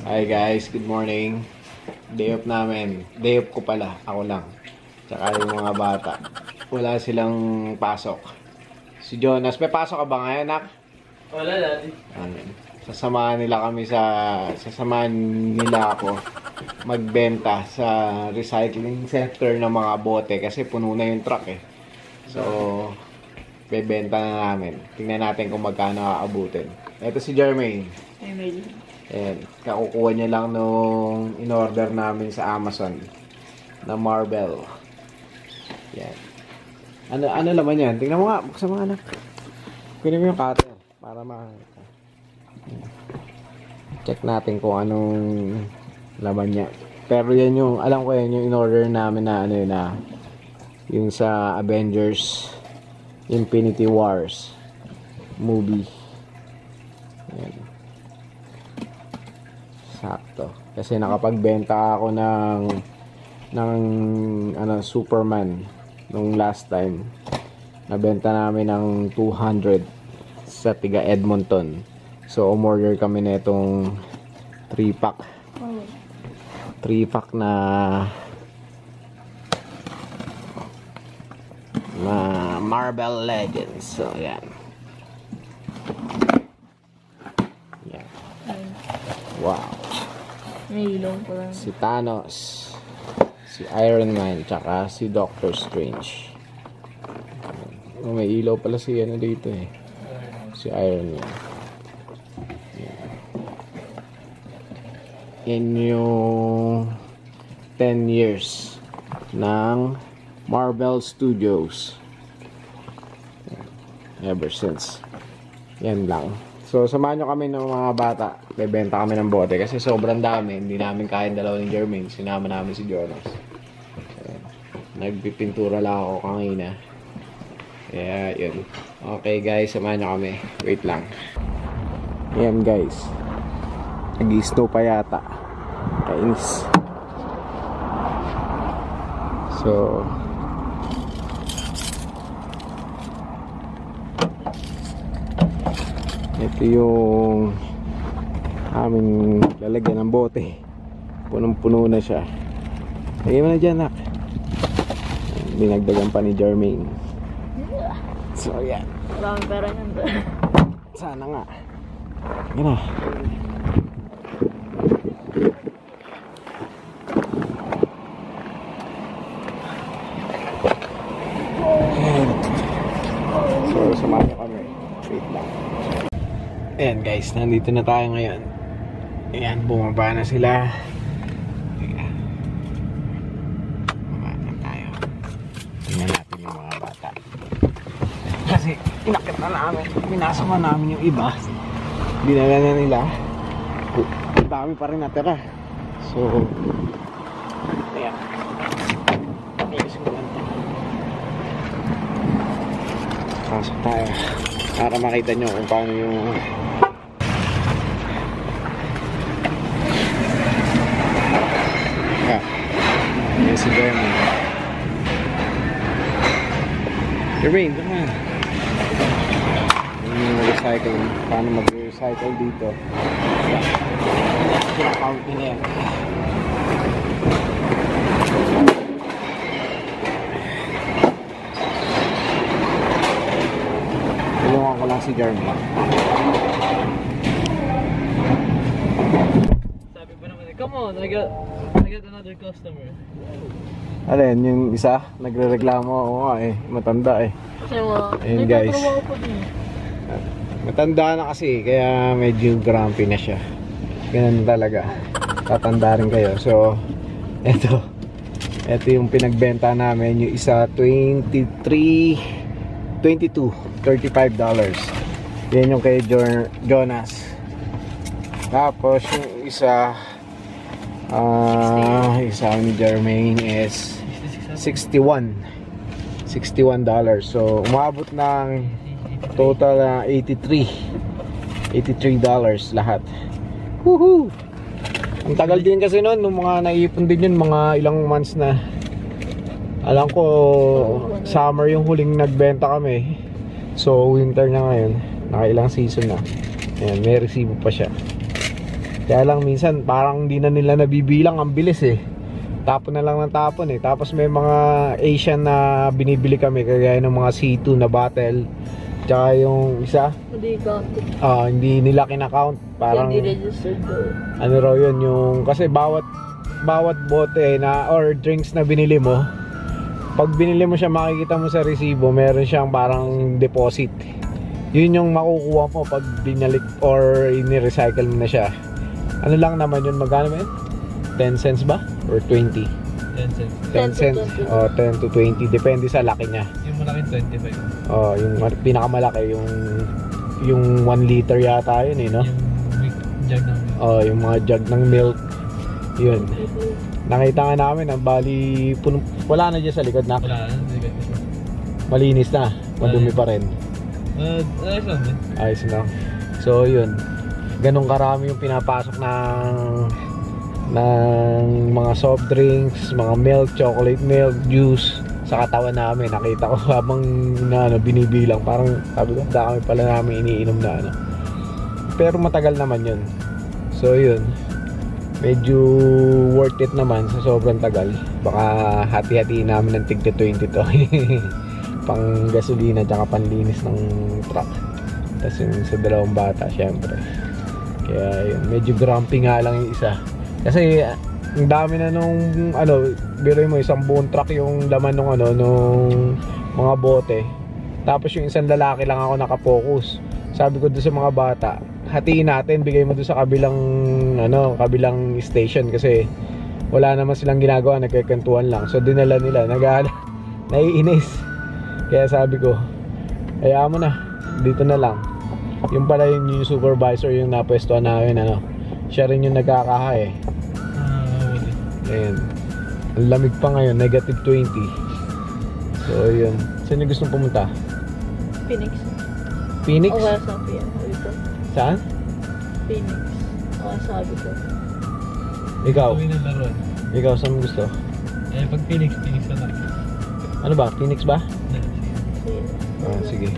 Hi guys, good morning. Day off namin. Day off ko pala, ako lang. Tsaka yung mga bata. Wala silang pasok. Si Jonas, may pasok ka ba ngayon, nak? Wala dati. Sasamahan nila ako magbenta sa recycling center ng mga bote kasi puno na yung truck eh. So, bebenta na namin. Tingnan natin kung magkano aabutin. Ito si Jermaine. Email. Ayan, kakukuha niya lang nung in-order namin sa Amazon na marble. Yan. Ano laman yan? Tingnan mo nga, buksan mo anak. Kunin mo yung cutter para makakita. Check natin kung anong laman niya. Pero yan yung, alam ko yan yung in-order namin na ano yun na yung sa Avengers Infinity Wars movie. Yan. Sakto. Kasi nakapagbenta ako ng Superman nung last time. Nabenta namin ng 200 sa tiga Edmonton. So umorder kami nitong 3-pack. 3-pack na Marvel Legends. So yan. Yan. Wow. May ilaw pa lang. Si Thanos, si Iron Man, tsaka si Doctor Strange. Oh, may ilaw pala si ano dito eh. Si Iron Man. Yan yung 10 years ng Marvel Studios. Ever since. Yan lang. So, samahan nyo kami ng mga bata. Bebenta kami ng bote kasi sobrang dami. Hindi namin kaya dalaw ni Jermaine. Sinama namin si Jonas. Ayan. Nagpipintura lang ako kanina. Kaya, yun. Okay guys, samahan nyo kami. Wait lang. Ayan guys. Nag-snow pa yata. Kainis. So, ito yung aming lalagyan ng bote. Punong-puno na siya. Lagyan mo na dyan, nak. Binagdagan pa ni Jermaine. So, yan. Maraming pera niyan ba? Sana nga. Yan na. So, samahan niyo kami. Wait lang. Ayan guys, nandito na tayo ngayon. Ayan, bumaba na sila. Ayan. Bumaba na tayo. Tingnan natin yung mga bata. Kasi, inakit na namin. Minasama namin yung iba. Dinala na nila. Ang dami pa rin natira. So, ayan. Pasok tayo. Para makita nyo kung paano yung yan si Jermaine. Jermaine, come on. Yung recycle. Paano mag-recycle dito. Pinakount nila yan. Tulungan ko lang si Jermaine. Sabi pa naman, come on, I got another customer. Alin, yung isa, nagre-reklamo ako nga eh, matanda eh. Kasi mga, ayun guys. ko din. Matanda na kasi, kaya medyo grumpy na siya. Ganun talaga. Tatanda rin kayo. So, eto yung pinagbenta namin, yung isa $22, $35. Yan yung kay Jonas. Tapos yung isa ni Jermaine is $61. So umabot ng total $83 lahat. Woohoo! Ang tagal din kasi noon, nung mga naipon din yun, mga ilang months na. Alam ko summer yung huling nagbenta kami. So winter na ngayon, nakailang season na. Ayan, may resibo pa siya. Kaya lang minsan parang hindi na nila nabibilang, ang bilis eh. Tapon na lang ng tapon eh. Tapos may mga Asian na binibili kami, kagaya ng mga C2 na bottle. Tsaka yung isa, Hindi counted. hindi nila kinakount. Parang Hindi registered though. ano raw yun, yung kasi bawat bote na or drinks na binili mo, pag binili mo siya, makikita mo sa resibo, meron siyang parang deposit. Yun yung makukuha mo pag binalik or ini-recycle mo na siya. Ano lang naman yun, magkano ba yun? 10 cents ba? Or 20? 10 cents. 10 cents. 10 to 20. Depende sa laki niya. Yung malaki 25. Yung pinakamalaki, yung 1 liter yata yun eh, no? Yung jug ng Yung mga jug ng milk. Yun. Nakita nga namin, ang bali, wala na dyan sa likod na. wala na. Hindi ka. Malinis na. Madumi pa rin. Ayos lang din. Ayos na. So, yun. Ganun karami yung pinapasok ng mga soft drinks, mga milk, chocolate milk, juice sa katawan namin. Nakita ko habang binibilang, parang sabi ko, dami pala namin iniinom na ano. Pero matagal naman yun. So yun, medyo worth it naman sa sobrang tagal. Baka hati-hatiin namin ng tigta 20 to. Pang gasolina tsaka panlinis ng truck. Tapos yung sa dalawang bata, syempre. Kaya yun, medyo grumpy nga lang yung isa. Kasi ang dami na nung biruin mo, isang buong truck yung laman nung mga bote. Tapos yung isang lalaki lang ako nakapokus. Sabi ko doon sa mga bata, hatiin natin, bigay mo doon sa kabilang station kasi wala naman silang ginagawa, nagkikantuhan lang. So dinala nila, naiinis. Kaya sabi ko, hayaan mo na, dito na lang. Yung pala yung supervisor yung napwestuhan namin, siya rin yung nagkakaha eh. Ayan. Ang lamig pa ngayon, negative 20. So yun. Saan yung gustong pumunta? Phoenix. Phoenix? O kaya sabi yan. Saan? Phoenix. O kaya sabi ko. Ikaw? Gawin ng laruan. Ikaw, saan mo gusto? Pag Phoenix na lang. Ano ba? Phoenix ba? Sige. Sige.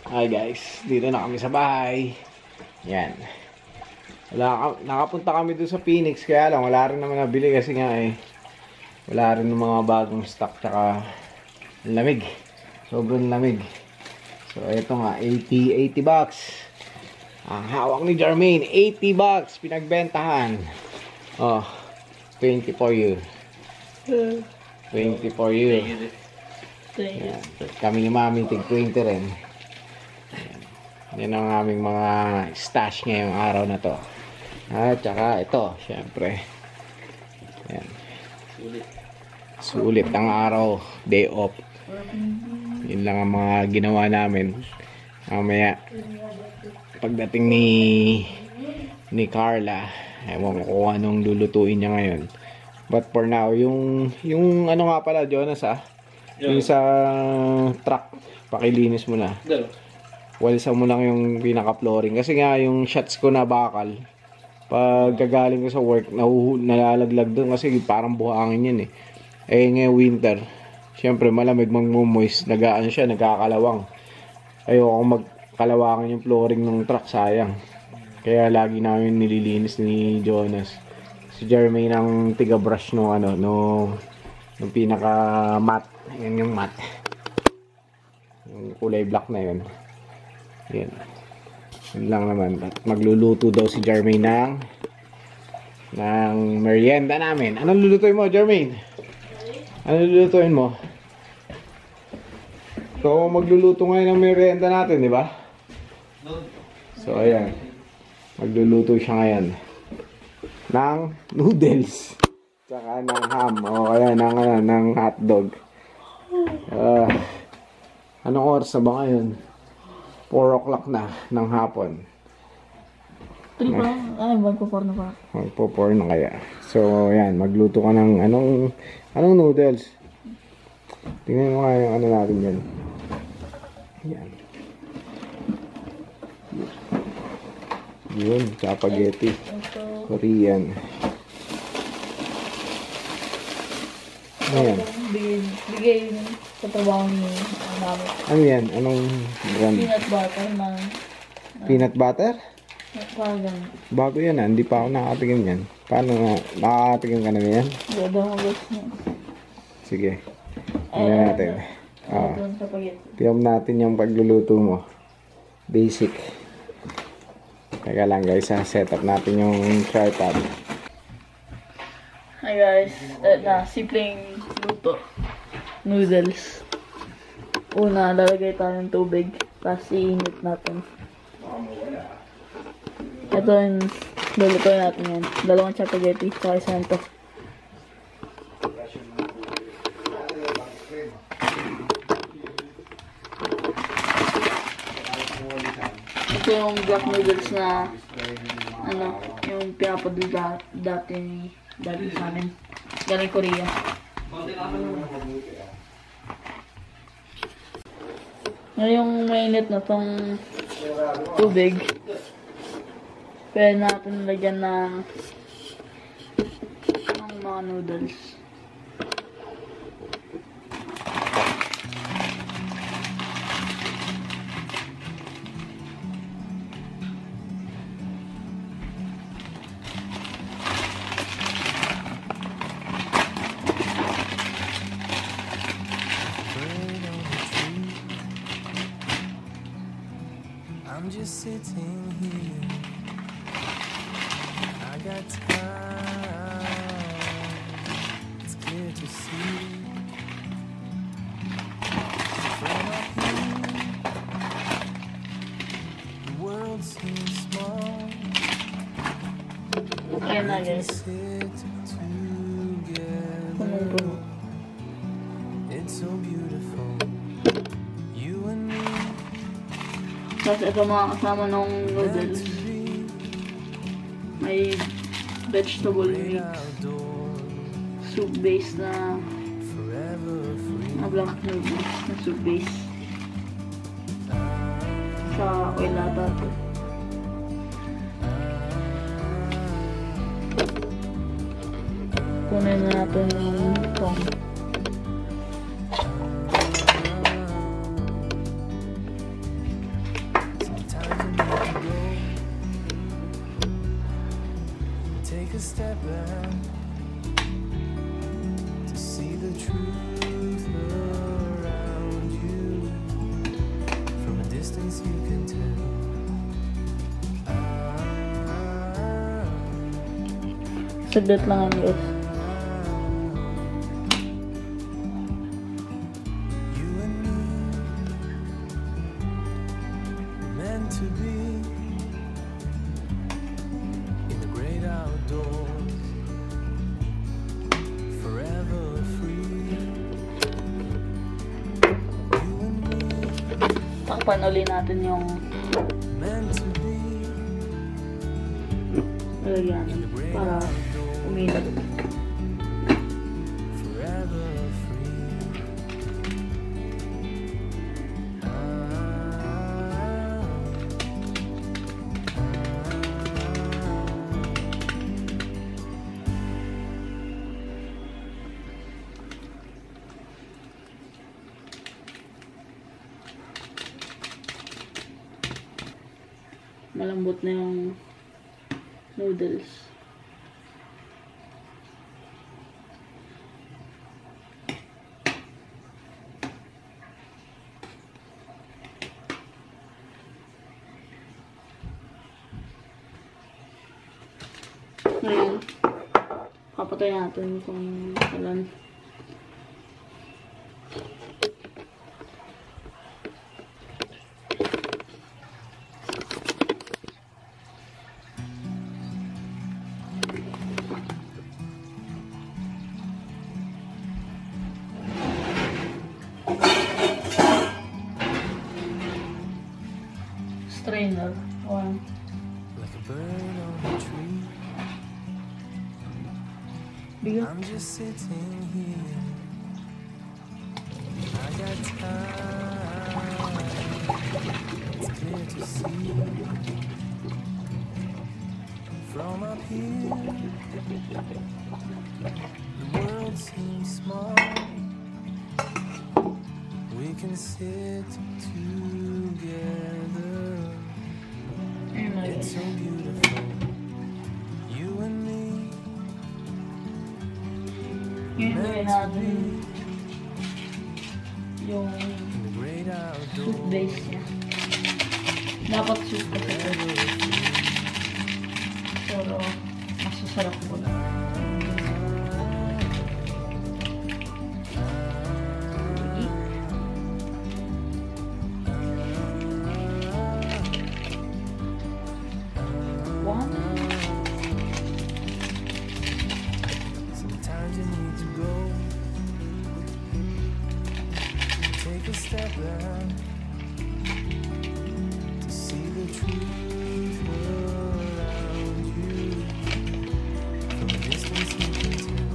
Hi guys, dito na kami sa bahay. Yan. Nakapunta kami doon sa Phoenix, kaya lang wala rin naman nabili kasi nga wala rin ng mga bagong stock, tsaka lamig. Sobrang lamig. So ito nga, 80 bucks. Ang hawak ni Jermaine, 80 bucks pinagbentahan. 20 for you. 20 for you. Yan. Kami ni Mami tig 20 rin. Yan ang aming mga stash ngayong araw na to. At saka ito, syempre. Yan. Sulit ang araw, day off. Yun lang ang mga ginawa namin. Mamaya, pagdating ni Carla, ewan ko kung anong lulutuin niya ngayon. But for now, yung ano nga pala, Jonas yung sa truck, pakilinis mo na. Walisan mo lang yung pinaka-flooring. Kasi nga yung shots ko na bakal, pag gagaling ko sa work, nalalaglag doon kasi parang buhangin yun eh. Ngayon winter, syempre malamig, magmumoist, nagaan siya, nagkakalawang. Ayoko magkalawangan yung flooring ng truck, sayang. Kaya lagi namin nililinis ni Jonas. Si Jermaine ang tiga-brush nung pinaka-matte. Yan yung matte. Yung kulay black na yun. Yan. Yun lang naman. At magluluto daw si Jermaine ng merienda namin. Anong lulutuin mo, Jermaine? Anong lulutuin mo? So, magluluto ngayon ng merienda natin, di ba? So, ayan. Magluluto siya ngayon ng noodles. Tsaka ng ham. O kaya ng hotdog. Anong oras na ba ngayon? 4 o'clock na ng hapon. 3 pa lang. Ay, magpo-4 na pa. Magpo-4 na kaya. So, ayan. Magluto ka ng anong noodles? Tingnan mo nga yung ano natin yan. Ayan. Yun, spaghetti. Korean. Ayan. Bigay sa trabaho niyo. Namin. Ano yan? Anong brand? Peanut butter na. Peanut butter? Parang ganun. Bago yan Hindi pa ako nakatikim yan. Paano na? Nakatikim ka na yan? Hindi, daw ang gusto niya. Sige. Ano natin? Ito sa spaghetti. Tiyam natin yung pagluluto mo. Basic. Teka lang guys set up natin yung tripod. Hi guys, na simpleng luto. Noodles. Una, lalagay tayo ng tubig. Tapos iinit natin. Ito yung lulutuin natin yan. 2 spaghetti, saka isang ito. Ito yung black noodles na yung pinapadala dati ni daddy sa amin. Galing Korea. Ngayon yung mainit na tong tubig. Pwede natin lagyan ng mga noodles. I'm just sitting here. I got time. It's clear to see. From up here, the world seems small. Ayan na guys. Sit together. Punong-puno. It's so beautiful. You and me. Tapos ito mga kasama ng noodles. May vegetable mix. Soup base na black noodles na soup base. Sa oil ata ito. Kunin na natin yung tong. Take a step back to see the truth around you. From a distance you can tell. Saglit lang ang guys. You and me meant to be in the great outdoors, forever free. You and me Takpan uli natin yung meant to be lalagyan para umilap. forever free. Malambot na yung noodles. Ngayon, papatay natin kung kailan. Trainer. One. like a bird on a tree. Bigat. I'm just sitting here. I got time. It's clear to see. From up here, the world seems small. We can sit together. Ayun mga It's guys. so beautiful. You and me. Yun gawin natin yung In the great soup outdoors. base niya. Dapat soup kasi ito. Pero masasarap po na. One. Sometimes you need to go. Take a step back to see the truth around you. From a distance you can tell.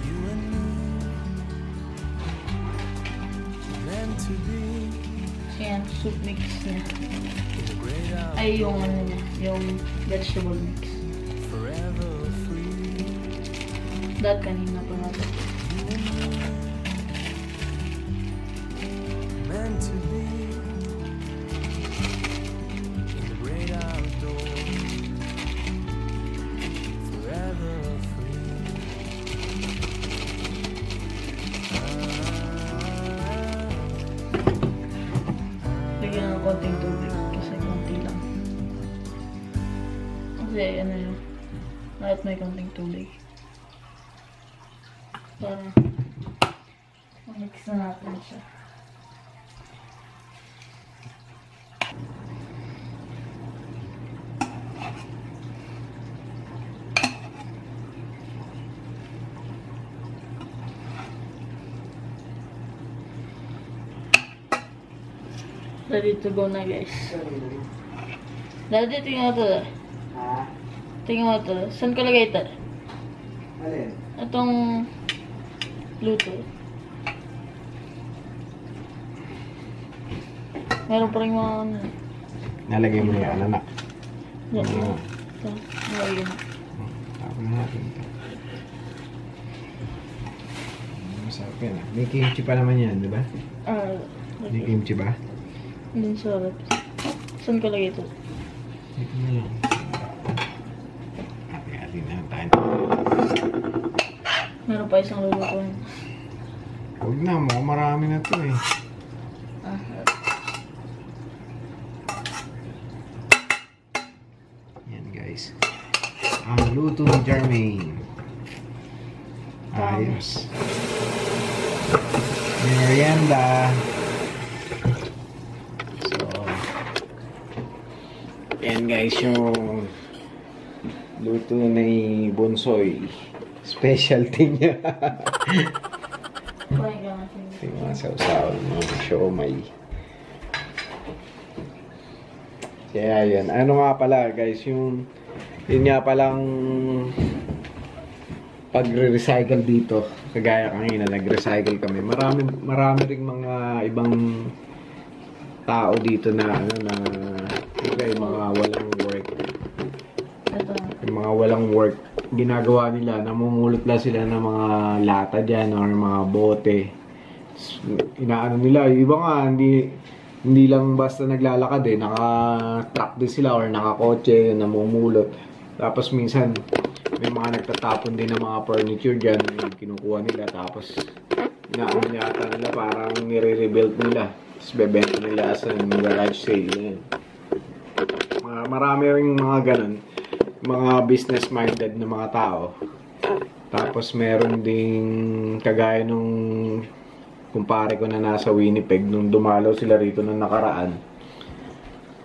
You and me meant to be Ayan, soup mix niya. in the great out, Ay, yung ano niya, yung vegetable mix. forever free. Dahil kanina pa natin. Meant to be in the great outdoors, forever free. Bigyan ng konting tubig kasi konti lang. Kasi ano yun, kahit may konting tubig. Para mix na natin siya. Ready to go na guys. Daddy, tingnan mo ito. Ha? Tingnan mo ito. Saan ko lagay ito? Alin? Itong luto. Meron pa rin mga ano. Nalagay mo na yan, anak. Yan. Oo. Ito. Nalagay mo. Tapos na natin ito. Masarap yan ah. May kimchi pa naman yan, di ba? Ah, May kimchi ba? hindi sarap. Saan ko lagay ito? Ito na lang. Ate-atin na tayo. Meron pa isang lulutuin. Huwag na, mukhang marami na to eh. Ah, Yan guys. Ang luto ni Jermaine. Ayos. Merienda. So, yan guys yung luto ni Bonsoy. Specialty niya. kumain ka natin. Ito yung mga sausaw, mga siomay. Kaya yun. Ano nga pala guys, yun nga palang pagre-recycle dito. Kagaya kanina, nag-recycle kami. Marami ring mga ibang tao dito na ano na okay, mga walang work. Ito. Yung mga walang work, ginagawa nila, namumulot lang sila ng mga lata dyan or mga bote. Inaano nila, yung iba nga, hindi lang basta naglalakad eh, naka-truck din sila or naka-kotse, namumulot. Tapos minsan, may mga nagtatapon din ng mga furniture dyan, yung kinukuha nila, tapos inaano yata nila, parang nire-rebuild nila. Tapos bebenta nila sa garage sale. Yan. Marami rin mga ganun, mga business-minded na mga tao. Tapos meron ding kagaya nung kumpare ko na nasa Winnipeg nung dumalaw sila rito nung nakaraan.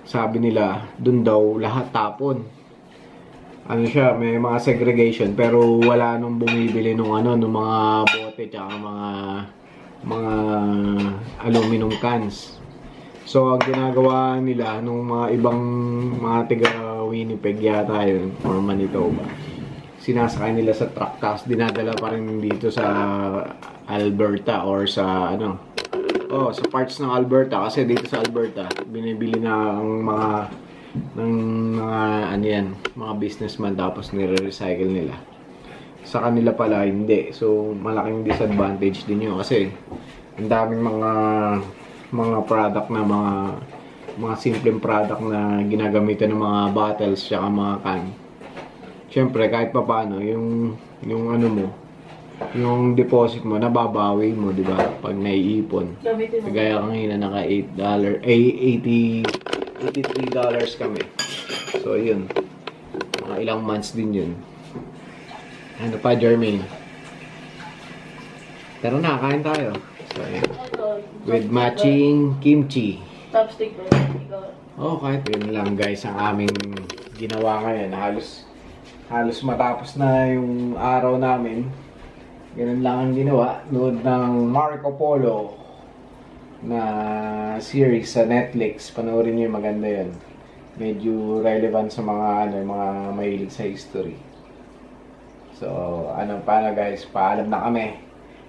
Sabi nila, dun daw lahat tapon. ano siya, may mga segregation pero wala nung bumibili nung ano, nung mga bote tsaka mga aluminum cans. So ang ginagawa nila nung mga ibang mga tiga Winnipeg yata yun or Manitoba, sinasakay nila sa truck tapos dinadala pa rin dito sa Alberta or sa ano, sa parts ng Alberta, kasi dito sa Alberta binibili na ang mga ano yan, mga businessman tapos nire-recycle nila. Sa kanila pala hindi. So malaking disadvantage din yun kasi ang daming mga product na mga simpleng product na ginagamitan ng mga bottles tsaka mga can. Siyempre kahit pa paano yung ano mo, yung deposit mo nababawi mo, di ba? Pag naiipon. Kagaya kanina naka $83 kami. So yun. Mga ilang months din yun. Ano pa, Jermaine? Tara na, kain tayo. So yun. With matching kimchi. Chopstick ba? Ikaw. Kahit yun lang guys ang aming ginawa ngayon. Halos matapos na yung araw namin. Ganun lang ang ginawa. Nood ng Marco Polo na series sa Netflix. Panoorin nyo yung maganda yun. Medyo relevant sa mga mahilig sa history. So, paano guys? Paalam na kami.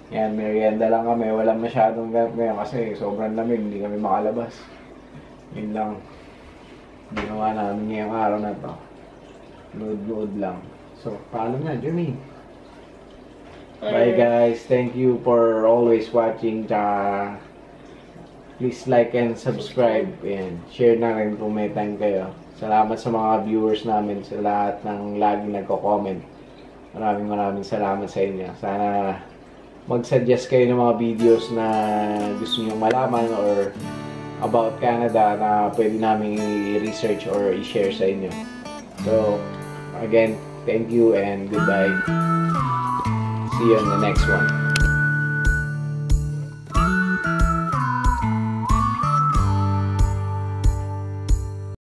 Yan, merienda lang kami. Walang masyadong ganap ngayon kasi sobrang lamig. Hindi kami makalabas. Yun lang. Ginawa namin ngayong araw na to. Nood lang. So, paalam na, Jermaine. Bye guys. Thank you for always watching. Please like and subscribe. And share na rin kung may time kayo. Salamat sa mga viewers namin. Sa lahat ng laging nagko-comment. Maraming salamat sa inyo. Sana mag-suggest kayo ng mga videos na gusto niyo malaman or about Canada na pwede namin i-research or i-share sa inyo. So, again, thank you and goodbye. See you on the next one.